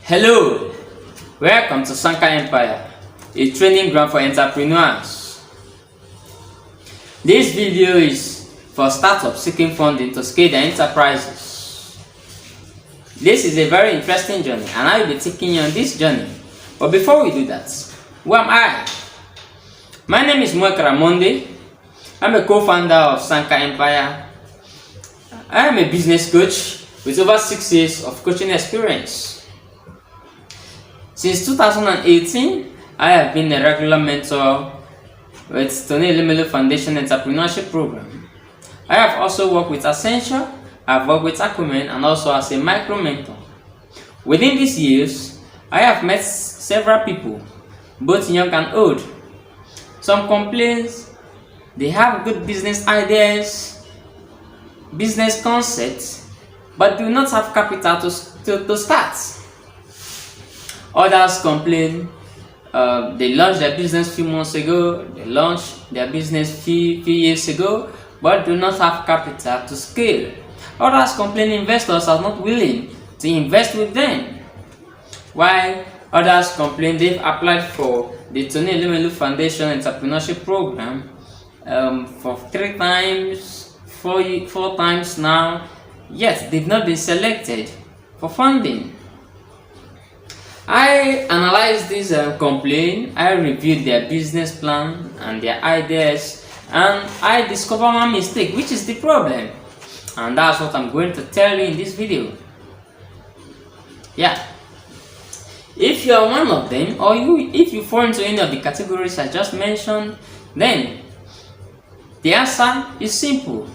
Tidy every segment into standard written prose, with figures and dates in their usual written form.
Hello, welcome to Sanka Empire, a training ground for entrepreneurs. This video is for startups seeking funding to scale their enterprises. This is a very interesting journey and I will be taking you on this journey. But before we do that, who am I? My name is Ramonde. I'm a co-founder of Sanka Empire. I am a business coach with over 6 years of coaching experience. Since 2018, I have been a regular mentor with Tony Limelu Foundation Entrepreneurship Program. I have also worked with Essential, I've worked with Acumen, and also as a micro mentor. Within these years, I have met several people, both young and old. Some complain they have good business ideas, business concepts, but do not have capital to start. Others complain they launched their business few months ago, they launched their business few years ago, but do not have capital to scale. Others complain investors are not willing to invest with them. While others complain they've applied for the Tony Limelu Foundation Entrepreneurship Program for 3 times, 4 times now, yet they've not been selected for funding. I analyzed this complaint, I reviewed their business plan and their ideas, and I discovered one mistake, which is the problem. And that's what I'm going to tell you in this video. Yeah. If you are one of them, or if you fall into any of the categories I just mentioned, then the answer is simple.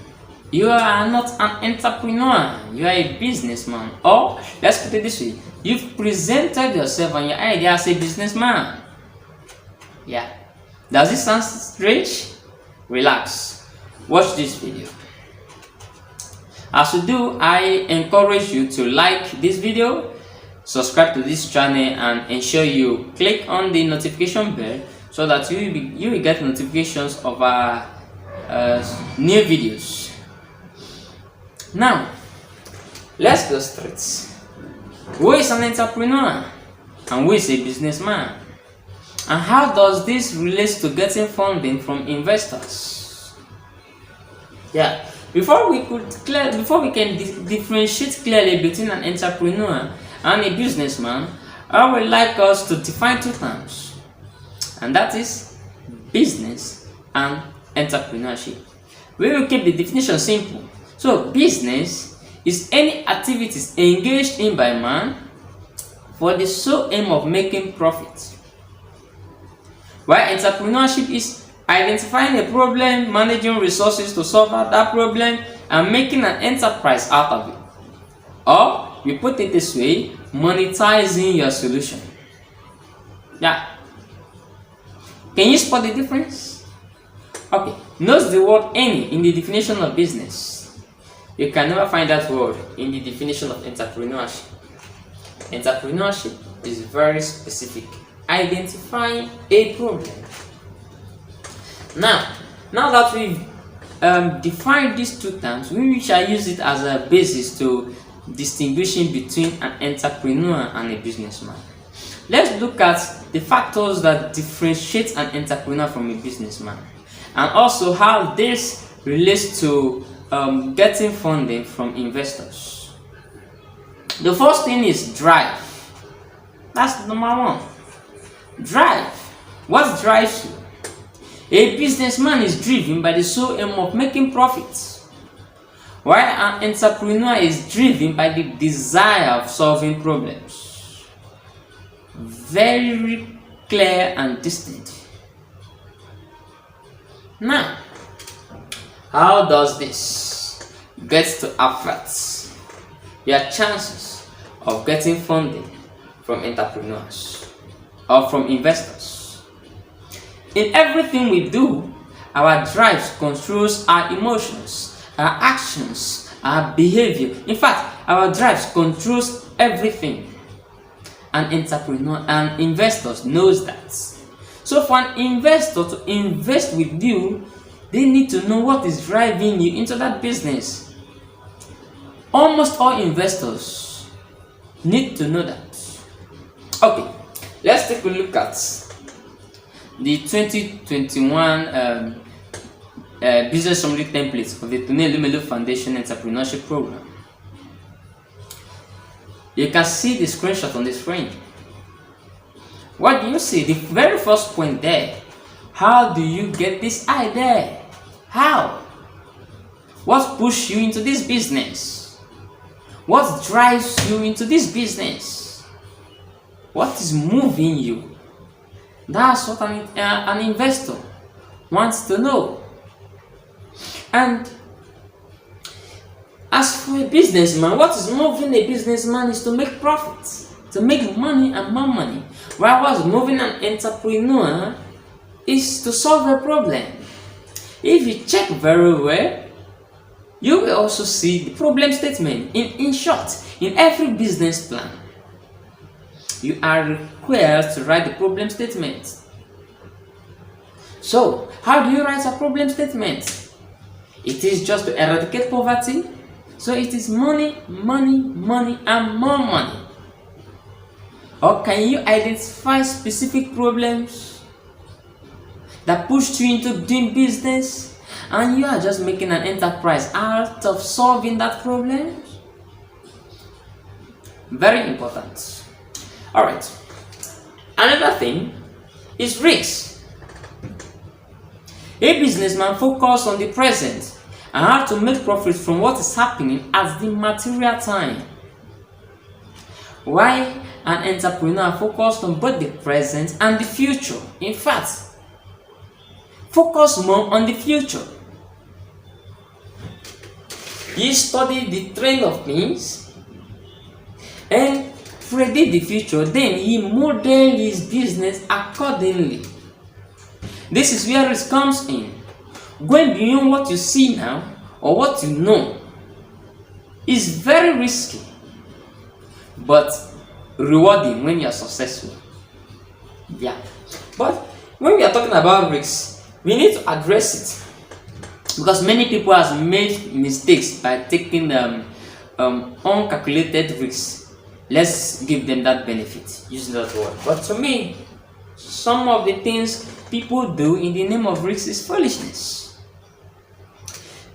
You are not an entrepreneur, you are a businessman. Or, let's put it this way, you've presented yourself and your idea as a businessman. Yeah. Does this sound strange? Relax. Watch this video. As you do, I encourage you to like this video, subscribe to this channel, and ensure you click on the notification bell so that you will get notifications of our new videos. Now, let's go straight. Who is an entrepreneur and who is a businessman? And how does this relate to getting funding from investors? Yeah, before we can differentiate clearly between an entrepreneur and a businessman, I would like us to define 2 terms, and that is business and entrepreneurship. We will keep the definition simple. So, business is any activities engaged in by man for the sole aim of making profit. While entrepreneurship is identifying a problem, managing resources to solve that problem, and making an enterprise out of it. Or, we put it this way, monetizing your solution. Yeah. Can you spot the difference? Okay. Note the word any in the definition of business. You can never find that word in the definition of entrepreneurship. Entrepreneurship is very specific, identifying a problem. Now that we've defined these 2 terms, we shall use it as a basis to distinguishing between an entrepreneur and a businessman. Let's look at the factors that differentiate an entrepreneur from a businessman, and also how this relates to getting funding from investors. The first thing is drive. That's number 1. Drive. What drives you? A businessman is driven by the sole aim of making profits, while an entrepreneur is driven by the desire of solving problems. Very clear and distinct. Now, how does this get to affect your chances of getting funding from entrepreneurs or from investors? In everything we do, our drives controls our emotions, our actions, our behavior. In fact, our drives controls everything. An entrepreneur and investors knows that. So for an investor to invest with you, they need to know what is driving you into that business. Almost all investors need to know that. Okay, let's take a look at the 2021 business summary templates of the Tune Lumelu Foundation Entrepreneurship Program. You can see the screenshot on the screen. What do you see? The very first point there. How do you get this idea? How? What pushed you into this business? What drives you into this business? What is moving you? That's what an investor wants to know. And as for a businessman, what is moving a businessman is to make profits, to make money and more money. While what's moving an entrepreneur is to solve a problem. If you check very well, you will also see the problem statement. In short, in every business plan, you are required to write the problem statement. So, how do you write a problem statement? It is just to eradicate poverty. So it is money, money, money, and more money. Or can you identify specific problems that pushed you into doing business, and you are just making an enterprise out of solving that problem? Very important. Alright. Another thing is risks. A businessman focuses on the present and how to make profit from what is happening at the material time. Why an entrepreneur focuses on both the present and the future. In fact, focus more on the future. He studied the trend of things and predict the future, then he modeled his business accordingly. This is where risk comes in. Going beyond what you see now or what you know is very risky, but rewarding when you are successful. Yeah. But when we are talking about risks, we need to address it, because many people have made mistakes by taking uncalculated risks. Let's give them that benefit, using that word. But to me, some of the things people do in the name of risk is foolishness.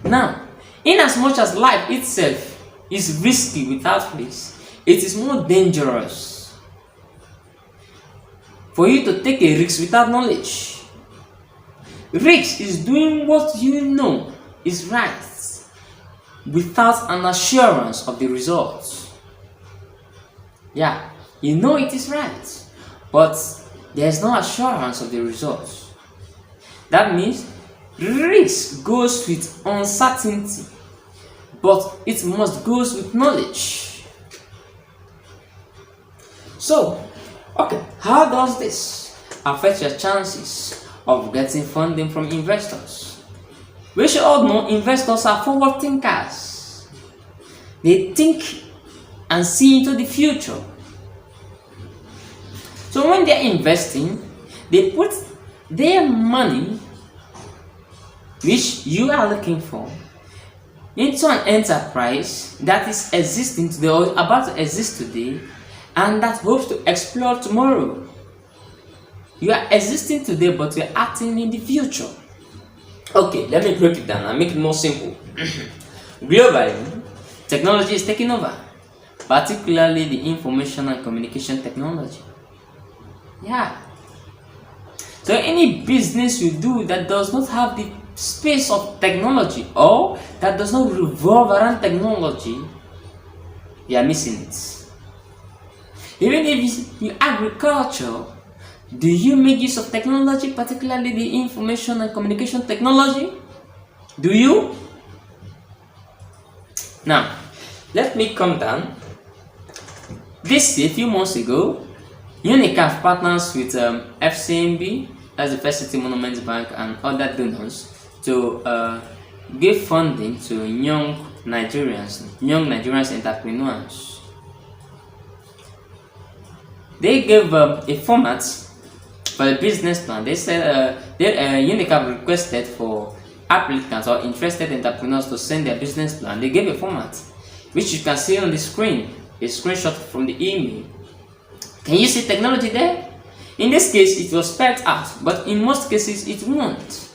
Now, in as much as life itself is risky without risk, it is more dangerous for you to take a risk without knowledge. Risk is doing what you know is right without an assurance of the results. Yeah, you know it is right, but there is no assurance of the results. That means risk goes with uncertainty, but it must go with knowledge. So, okay, how does this affect your chances of getting funding from investors? We should all know investors are forward thinkers. They think and see into the future. So when they are investing, they put their money, which you are looking for, into an enterprise that is existing today or about to exist today, and that hopes to explore tomorrow. You are existing today, but you are acting in the future. Okay, let me break it down and make it more simple. Globally, technology is taking over, particularly the information and communication technology. Yeah. So any business you do that does not have the space of technology or that does not revolve around technology, you are missing it. Even if you agriculture, do you make use of technology, particularly the information and communication technology? Do you? Now, let me come down. This a few months ago, Uniqueness partners with FCMB, that's the First City Monument Bank, and other donors to give funding to young Nigerian entrepreneurs. They gave a format for the business plan. They said Uniqueness requested for applicants or interested entrepreneurs to send their business plan. They gave a format, which you can see on the screen, a screenshot from the email. Can you see technology there? In this case, it was spelled out, but in most cases, it won't.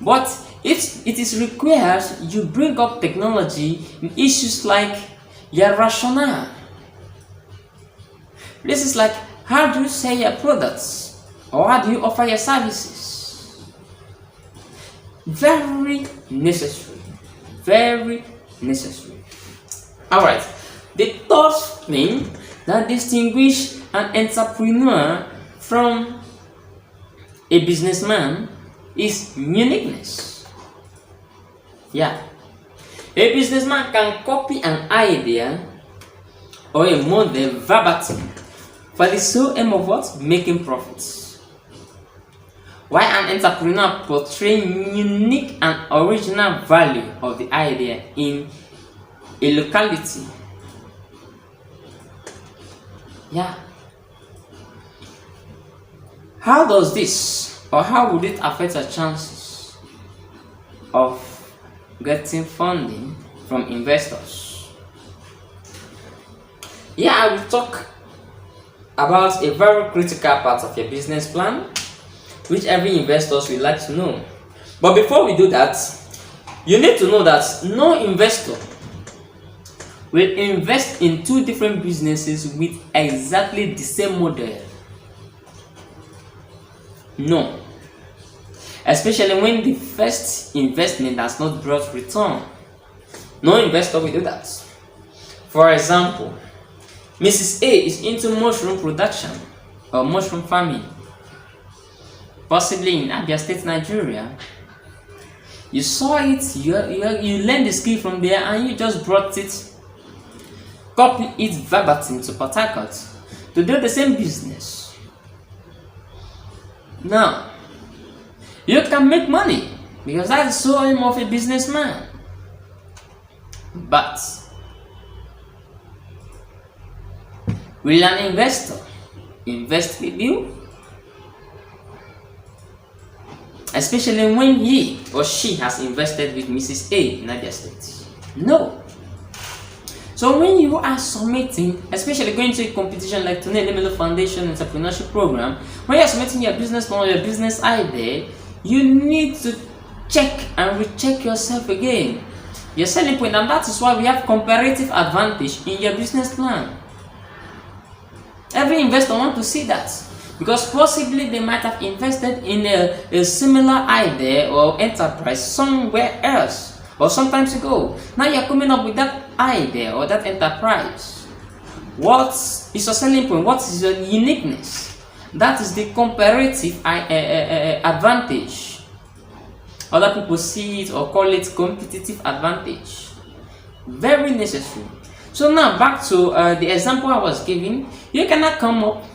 But it is required you bring up technology in issues like your rationale. This is like, how do you sell your products? Or how do you offer your services? Very necessary. Very necessary. Alright, the third thing that distinguishes an entrepreneur from a businessman is uniqueness. Yeah. A businessman can copy an idea or a model verbatim for the sole aim of what? Making profits. While an entrepreneur portrays unique and original value of the idea in a locality. Yeah. How does this, or how would it affect your chances of getting funding from investors? Yeah, I will talk about a very critical part of your business plan, which every investor will like to know. But before we do that, you need to know that no investor will invest in two different businesses with exactly the same model. No. Especially when the first investment has not brought return. No investor will do that. For example, Mrs. A is into mushroom production or mushroom farming, possibly in Abia State, Nigeria. You saw it, you learned the skill from there, and you just brought it, copy it verbatim to Port Harcourt to do the same business. Now, you can make money because that's the sole aim of a businessman. But will an investor invest with you? Especially when he or she has invested with Mrs. A in Abia State. No. So when you are submitting, especially going to a competition like Tune Lemelo Foundation Entrepreneurship Program, when you are submitting your business plan or your business idea, you need to check and recheck yourself again. Your selling point, and that is why we have comparative advantage in your business plan. Every investor wants to see that, because possibly they might have invested in a similar idea or enterprise somewhere else or sometimes ago. Now you're coming up with that idea or that enterprise. What is your selling point? What is your uniqueness? That is the comparative advantage. Other people see it or call it competitive advantage. Very necessary. So now back to the example I was giving. You cannot come up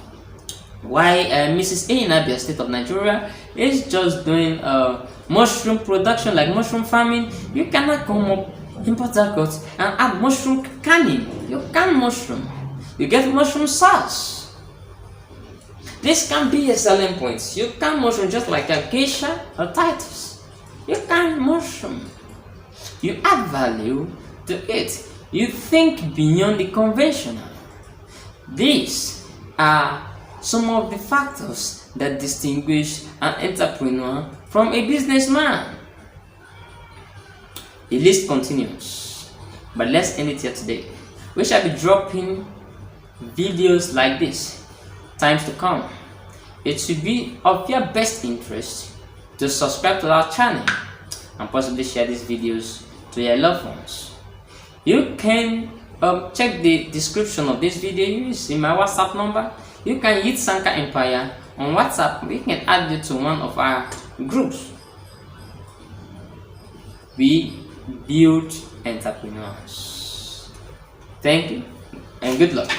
why Mrs. A in Abia State of Nigeria is just doing mushroom production, like mushroom farming. You cannot come up in Port Harcourt and add mushroom canning. You can mushroom. You get mushroom sauce. This can be a selling point. You can mushroom just like a geisha or Titus. You can mushroom. You add value to it. You think beyond the conventional. These are some of the factors that distinguish an entrepreneur from a businessman. The list continues, but let's end it here today. We shall be dropping videos like this times to come. It should be of your best interest to subscribe to our channel and possibly share these videos to your loved ones. You can check the description of this video. You see my WhatsApp number. You can hit Sanka Empire on WhatsApp. We can add you to one of our groups. We build entrepreneurs. Thank you and good luck.